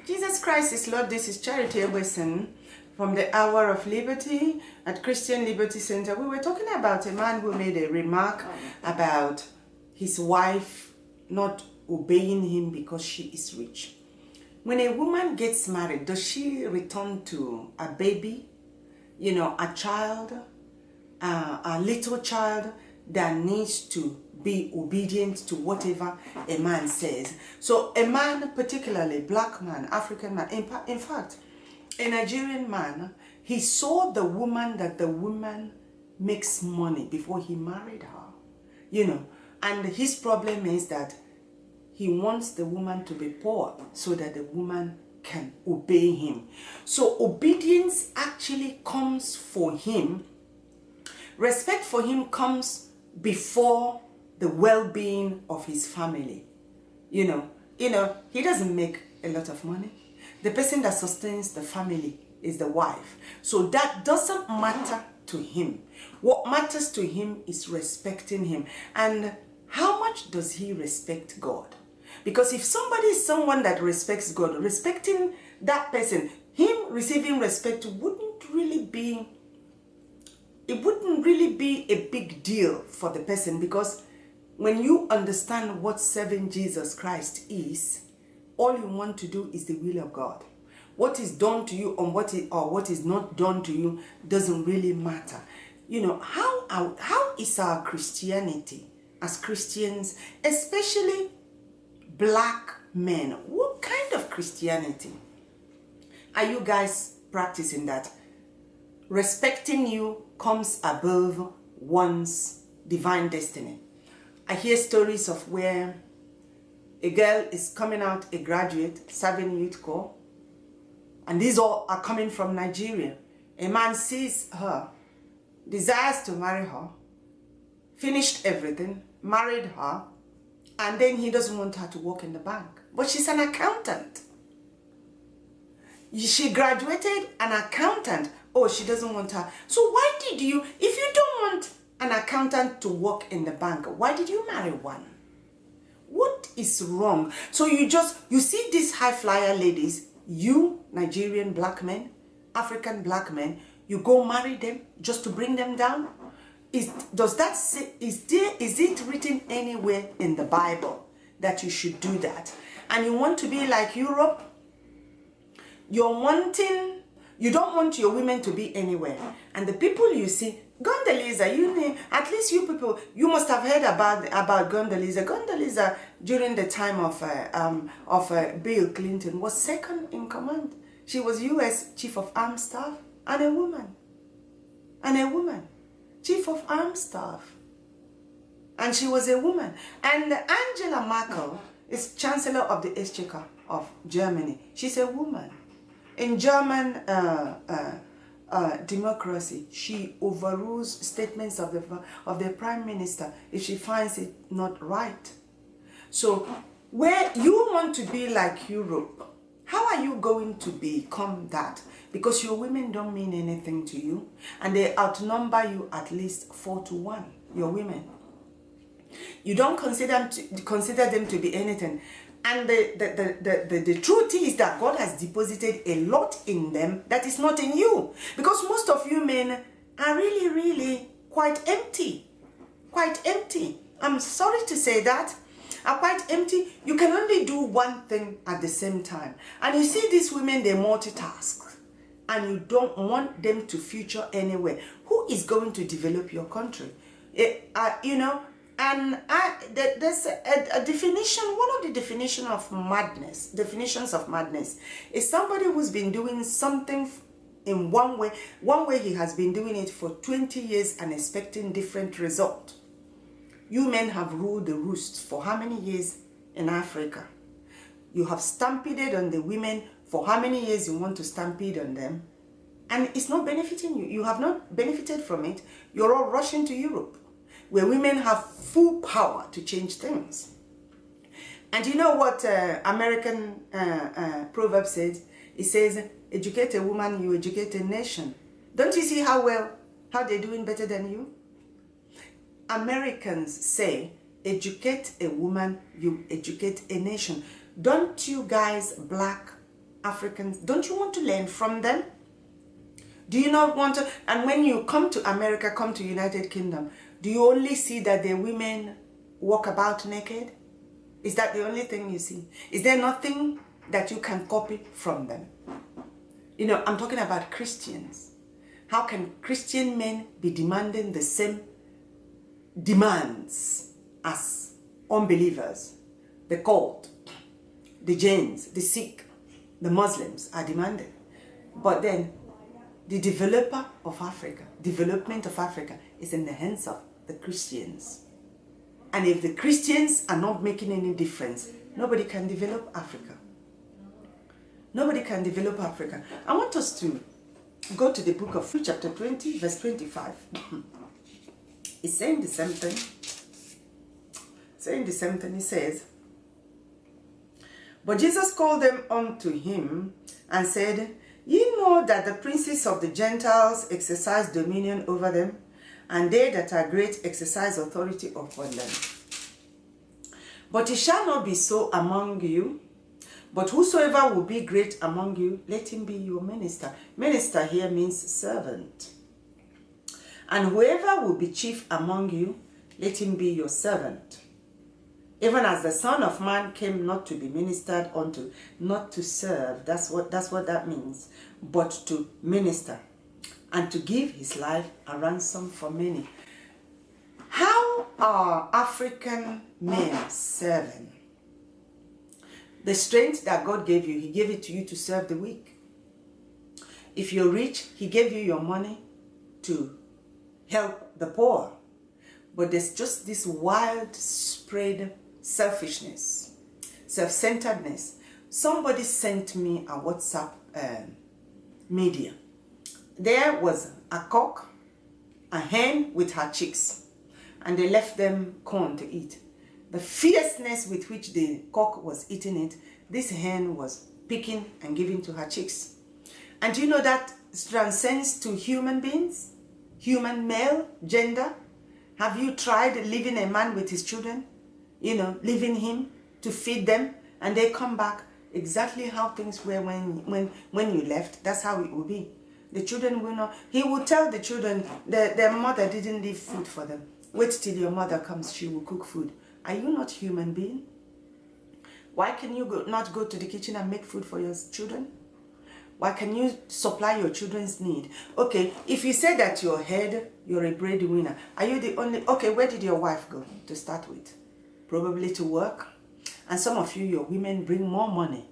Jesus Christ is Lord. This is Charity Eberson from the Hour of Liberty at Christian Liberty Center. We were talking about a man who made a remark about his wife not obeying him because she is rich. When a woman gets married, does she return to a baby, a child, a little child that needs to be obedient to whatever a man says? So a man, particularly black man, African man, in fact, a Nigerian man, he saw the woman that the woman makes money before he married her, and his problem is that he wants the woman to be poor so that the woman can obey him. So obedience actually comes for him. Respect for him comes before the well-being of his family. He doesn't make a lot of money. The person that sustains the family is the wife. So that doesn't matter to him. What matters to him is respecting him. And how much does he respect God? Because if somebody is someone that respects God, respecting that person, him receiving respect wouldn't really be a big deal for the person, because when you understand what serving Jesus Christ is, all you want to do is the will of God. What is done to you or what is not done to you doesn't really matter. How is our Christianity as Christians, especially black men? What kind of Christianity are you guys practicing that respecting you comes above one's divine destiny? I hear stories of where a girl is coming out, a graduate, serving youth corps, and these all are coming from Nigeria. A man sees her, desires to marry her, finished everything, married her, and then he doesn't want her to work in the bank. But she's an accountant. She graduated an accountant. Oh, she doesn't want her. So why did you, if you don't want an accountant to work in the bank, why did you marry one? What is wrong? So you see these high flyer ladies, you Nigerian black men, African black men, you go marry them just to bring them down? Is it written anywhere in the Bible that you should do that? And you want to be like Europe? You don't want your women to be anywhere. And the people you see, Condoleezza, at least you people, you must have heard about Condoleezza. Condoleezza, during the time of Bill Clinton, was second in command. She was U.S. Chief of Armed Staff and a woman. Chief of Armed Staff. And she was a woman. And Angela Merkel is Chancellor of the Exchequer of Germany. She's a woman. In German democracy, she overrules statements of the Prime Minister if she finds it not right. So where you want to be like Europe, how are you going to become that? Because your women don't mean anything to you, and they outnumber you at least 4-1, your women. You don't consider them to be anything. And the truth is that God has deposited a lot in them that is not in you. Because most of you men are really, really quite empty. Quite empty. I'm sorry to say that. Are quite empty. You can only do one thing at the same time. And you see these women, they multitask. And you don't want them to feature anywhere. Who is going to develop your country? And there's a definition, one of the definitions of madness is somebody who's been doing something in one way he has been doing it for 20 years and expecting different result. You men have ruled the roost for how many years in Africa? You have stampeded on the women for how many years you want to stampede on them, and it's not benefiting you. You have not benefited from it. You're all rushing to Europe, where women have full power to change things. And you know what American proverb says? It says, educate a woman, you educate a nation. Don't you see how they're doing better than you? Americans say, educate a woman, you educate a nation. Don't you guys, black Africans? Don't you want to learn from them? Do you not want to? And when you come to America, come to United Kingdom, do you only see that the women walk about naked? Is that the only thing you see? Is there nothing that you can copy from them? You know, I'm talking about Christians. How can Christian men be demanding the same demands as unbelievers? The cult, the Jains, the Sikh, the Muslims are demanding. But then the development of Africa is in the hands of the Christians. And if the Christians are not making any difference, nobody can develop Africa. Nobody can develop Africa. I want us to go to the book of Luke chapter 20, verse 25. It's saying the same thing. He says, "But Jesus called them unto him and said, Ye know that the princes of the Gentiles exercise dominion over them, and they that are great exercise authority upon them. But it shall not be so among you. But whosoever will be great among you, let him be your minister." Minister here means servant. "And whoever will be chief among you, let him be your servant. Even as the Son of Man came not to be ministered unto," not to serve, that's what that means, but to minister, "and to give his life a ransom for many." How are African men serving? The strength that God gave you, he gave it to you to serve the weak. If you're rich, he gave you your money to help the poor. But there's just this widespread selfishness, self-centeredness. Somebody sent me a WhatsApp media. There was a cock, a hen with her chicks, and they left them corn to eat. The fierceness with which the cock was eating it, this hen was picking and giving to her chicks. And you know that transcends to human beings, human male, gender. Have you tried leaving a man with his children? You know, leaving him to feed them, and they come back exactly how things were when you left. That's how it will be. The children will not. He will tell the children that their mother didn't leave food for them. Wait till your mother comes, she will cook food. Are you not human being? Why can you not go to the kitchen and make food for your children? Why can you supply your children's need? Okay, if you say that you're a breadwinner, are you the only... Okay, where did your wife go to start with? Probably to work. And some of you, your women, bring more money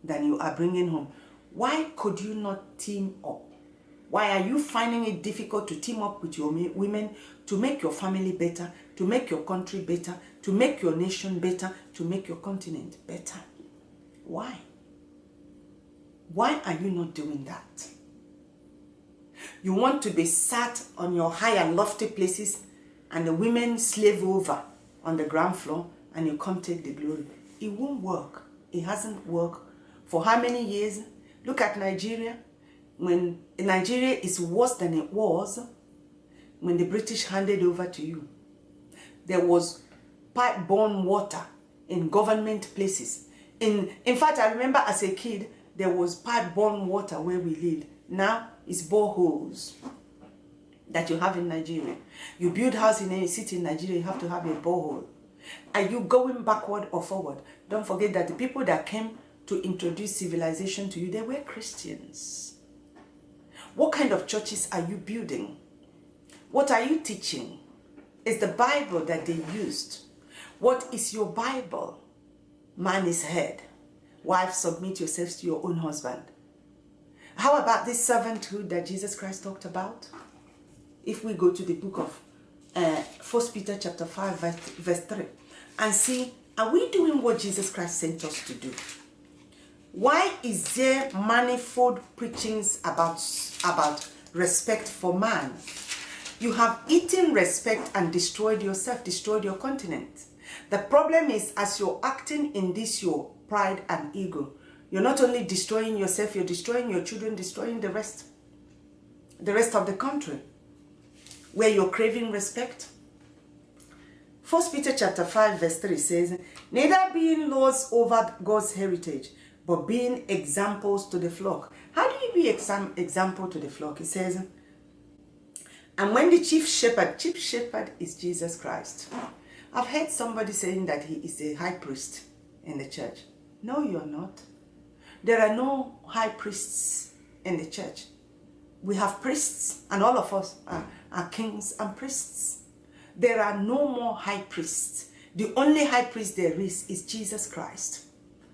than you are bringing home. Why could you not team up? Why are you finding it difficult to team up with your women to make your family better, to make your country better, to make your nation better, to make your continent better? Why? Why are you not doing that? You want to be sat on your high and lofty places and the women slave over on the ground floor and you come take the glory. It won't work. It hasn't worked for how many years? Look at Nigeria. When Nigeria is worse than it was when the British handed over to you. There was pipe-borne water in government places. In fact, I remember as a kid, there was pipe-borne water where we lived. Now it's boreholes that you have in Nigeria. You build house in any city in Nigeria, you have to have a borehole. Are you going backward or forward? Don't forget that the people that came to introduce civilization to you, they were Christians. What kind of churches are you building? What are you teaching? It's the Bible that they used. What is your Bible? Man is head. Wife, submit yourselves to your own husband. How about this servanthood that Jesus Christ talked about? If we go to the book of 1 Peter chapter 5 verse 3 and see, are we doing what Jesus Christ sent us to do? Why is there manifold preachings about respect for man? You have eaten respect and destroyed yourself, destroyed your continent. The problem is, as you're acting in this, your pride and ego, you're not only destroying yourself, you're destroying your children, destroying the rest of the country, where you're craving respect. 1 Peter chapter 5 verse 3 says, neither being lords over God's heritage, but being examples to the flock. How do you be example to the flock? It says, and when the chief shepherd is Jesus Christ. I've heard somebody saying that he is a high priest in the church. No, you're not. There are no high priests in the church. We have priests, and all of us are kings and priests. There are no more high priests. The only high priest there is Jesus Christ.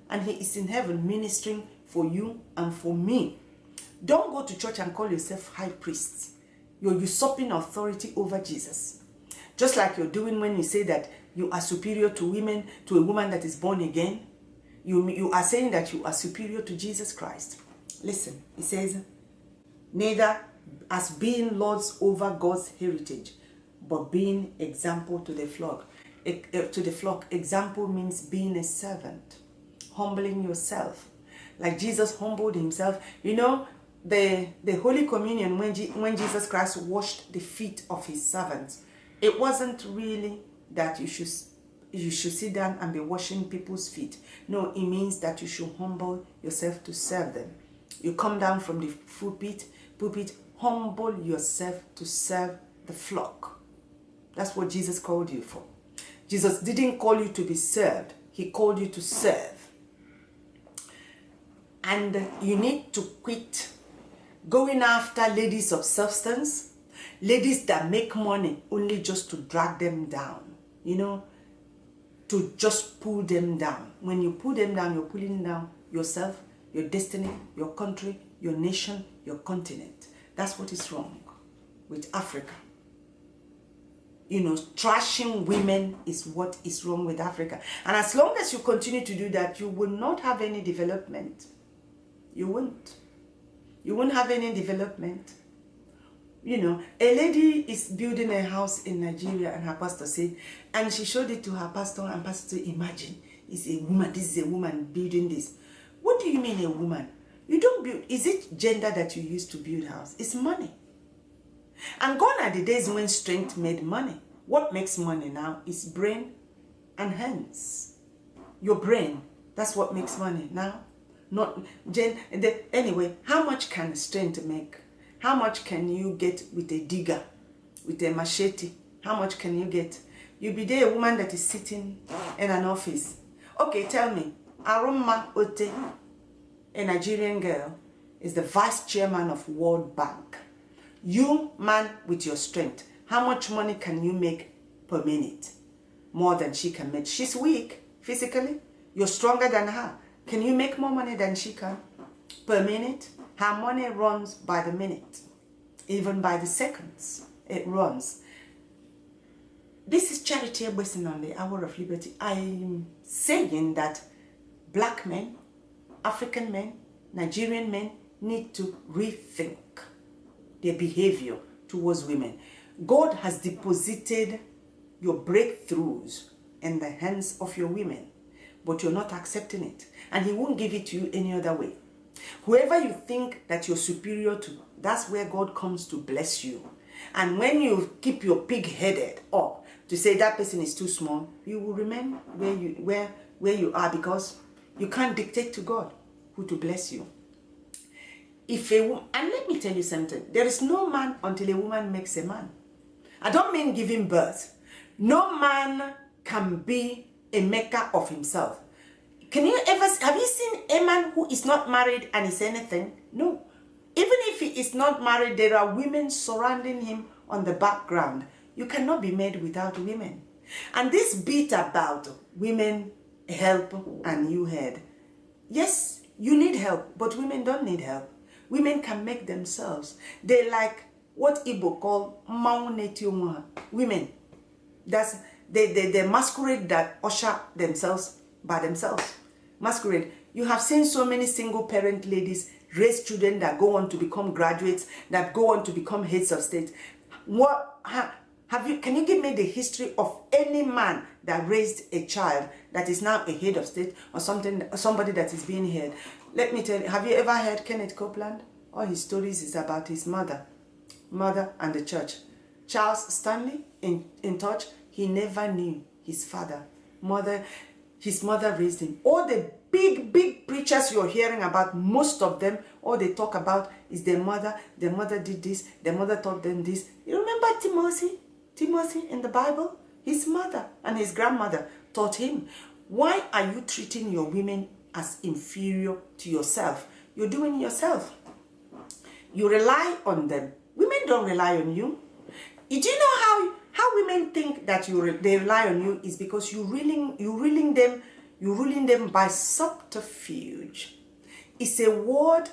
And he is in heaven ministering for you and for me. Don't go to church and call yourself high priest. You're usurping authority over Jesus. Just like you're doing when you say that you are superior to women, to a woman that is born again. You are saying that you are superior to Jesus Christ. Listen, it says, neither as being lords over God's heritage, but being example to the flock. To the flock, example means being a servant, humbling yourself. Like Jesus humbled himself. You know, the Holy Communion, when Jesus Christ washed the feet of his servants, it wasn't really that you should sit down and be washing people's feet. No, it means that you should humble yourself to serve them. You come down from the pulpit, humble yourself to serve the flock. That's what Jesus called you for. Jesus didn't call you to be served. He called you to serve. And you need to quit going after ladies of substance, ladies that make money only just to drag them down, you know, to just pull them down. When you pull them down, you're pulling down yourself, your destiny, your country, your nation, your continent. That's what is wrong with Africa. You know, trashing women is what is wrong with Africa. And as long as you continue to do that, you will not have any development. You won't. You won't have any development. You know, a lady is building a house in Nigeria, and her pastor said, and she showed it to her pastor, and pastor said, imagine, it's a woman, this is a woman building this. What do you mean a woman? You don't build, is it gender that you use to build house? It's money. And gone are the days when strength made money. What makes money now is brain and hands. Your brain, that's what makes money now. Not anyway, how much can strength make? How much can you get with a digger, with a machete? How much can you get? You'll be there, a woman that is sitting in an office. Okay, tell me, Aroma Ote, a Nigerian girl, is the vice chairman of World Bank. You, man, with your strength, how much money can you make per minute? More than she can make. She's weak physically. You're stronger than her. Can you make more money than she can per minute? Her money runs by the minute, even by the seconds. It runs. This is Charity Ebwesin on the Hour of Liberty. I'm saying that black men, African men, Nigerian men need to rethink their behavior towards women. God has deposited your breakthroughs in the hands of your women, but you're not accepting it. And he won't give it to you any other way. Whoever you think that you're superior to, that's where God comes to bless you. And when you keep your pig-headed up to say that person is too small, you will remain where you are, because you can't dictate to God who to bless you. And let me tell you something, there is no man until a woman makes a man. I don't mean giving birth. No man can be a maker of himself. Have you seen a man who is not married and is anything? No. Even if he is not married, there are women surrounding him on the background. You cannot be made without women. And this bit about women help and you head. Yes, you need help, but women don't need help. Women can make themselves. They like what Igbo call maunetiumwa. Women. That's the masquerade that usher themselves by themselves. Masquerade. You have seen so many single parent ladies raise children that go on to become graduates, that go on to become heads of state. Can you give me the history of any man that raised a child that is now a head of state or somebody that is being heard? Let me tell you, have you ever heard Kenneth Copeland? All his stories is about his mother and the church. Charles Stanley, in touch, he never knew his father. Mother, his mother raised him. All the big preachers you're hearing about, most of them, all they talk about is their mother. Their mother did this. Their mother taught them this. You remember Timothy? Timothy in the Bible? His mother and his grandmother taught him. Why are you treating your women as inferior to yourself? You're doing it yourself. You rely on them. Women don't rely on you. Do you know how women think that they rely on you is because you're ruling them by subterfuge. It's a word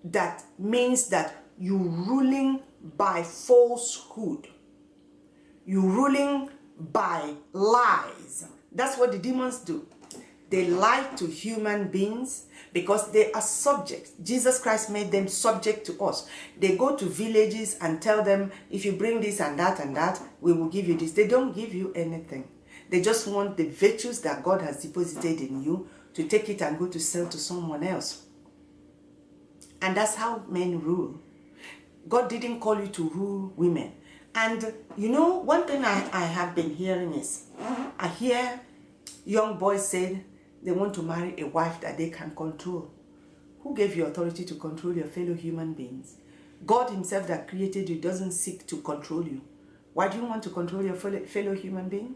that means that you're ruling by falsehood. You're ruling by lies. That's what the demons do. They lie to human beings because they are subjects. Jesus Christ made them subject to us. They go to villages and tell them, if you bring this and that, we will give you this. They don't give you anything. They just want the virtues that God has deposited in you to take it and go to sell to someone else. And that's how men rule. God didn't call you to rule women. And you know, one thing I have been hearing is, I hear young boys say they want to marry a wife that they can control. Who gave you authority to control your fellow human beings? God himself that created you doesn't seek to control you. Why do you want to control your fellow human being?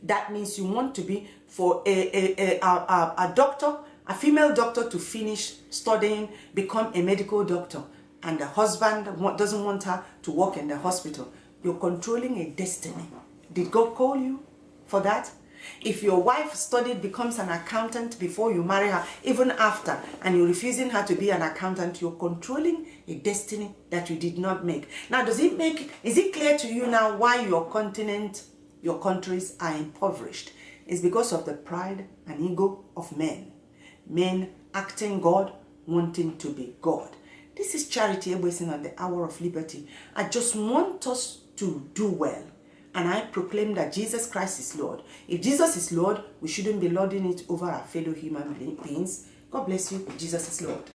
That means you want to be for a doctor, a female doctor, to finish studying, become a medical doctor, and the husband doesn't want her to work in the hospital. You're controlling a destiny. Did God call you for that? If your wife studied, becomes an accountant before you marry her, even after, and you're refusing her to be an accountant, you're controlling a destiny that you did not make. Now, is it clear to you now why your continent, your countries are impoverished? It's because of the pride and ego of men. Men acting God, wanting to be God. This is Charity Ebwesin on the Hour of Liberty. I just want us to do well. And I proclaim that Jesus Christ is Lord. If Jesus is Lord, we shouldn't be lording it over our fellow human beings. God bless you. Jesus is Lord.